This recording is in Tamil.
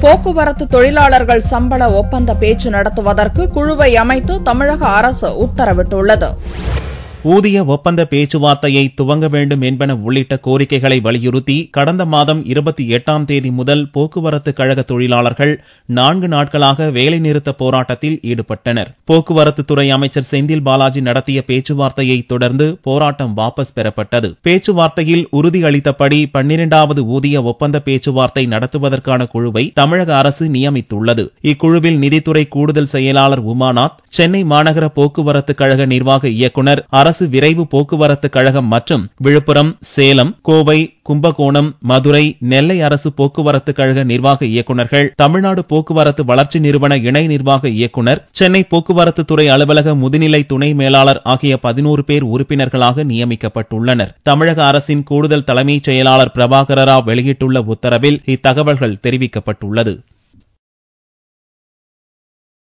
போக்குவரத்து தொழிலாளர்கள் சம்பள ஒப்பந்த பேச்சு நடத்துவதற்கு குழுவை அமைத்து தமிழக அரசு உத்தரவிட்டுள்ளது. ஊதிய ஒப்பந்த பேச்சுவார்த்தையை துவங்க வேண்டும் என்பன உள்ளிட்ட கோரிக்கைகளை வலியுறுத்தி கடந்த மாதம் 28ஆம் தேதி முதல் போக்குவரத்து கழக தொழிலாளர்கள் 4 நாட்களாக வேலைநிறுத்த போராட்டத்தில் ஈடுபட்டனர். போக்குவரத்து துறை அமைச்சர் செந்தில் பாலாஜி நடத்திய பேச்சுவார்த்தையை தொடர்ந்து போராட்டம் வாபஸ் பெறப்பட்டது. பேச்சுவார்த்தையில் உறுதியளித்தபடி 12வது ஊதிய ஒப்பந்த பேச்சுவார்த்தை நடத்துவதற்கான குழுவை தமிழக அரசு நியமித்துள்ளது. இக்குழுவில் நிதித்துறை கூடுதல் செயலாளர் உமாநாத், சென்னை மாநகர போக்குவரத்து கழக நிர்வாக இயக்குநர், அரசு விரைவு போக்குவரத்து கழகம் மற்றும் விழுப்புரம், சேலம், கோவை, கும்பகோணம், மதுரை, நெல்லை அரசு போக்குவரத்து கழக நிர்வாக இயக்குநர்கள், தமிழ்நாடு போக்குவரத்து வளர்ச்சி நிறுவன இணை நிர்வாக இயக்குநர், சென்னை போக்குவரத்து துறை அலுவலக முதுநிலை துணை மேலாளர் ஆகிய 11 பேர் உறுப்பினர்களாக நியமிக்கப்பட்டுள்ளனர். தமிழக அரசின் கூடுதல் தலைமைச் செயலாளர் பிரபாகர ராவ் வெளியிட்டுள்ள உத்தரவில் இத்தகவல்கள் தெரிவிக்கப்பட்டுள்ளது.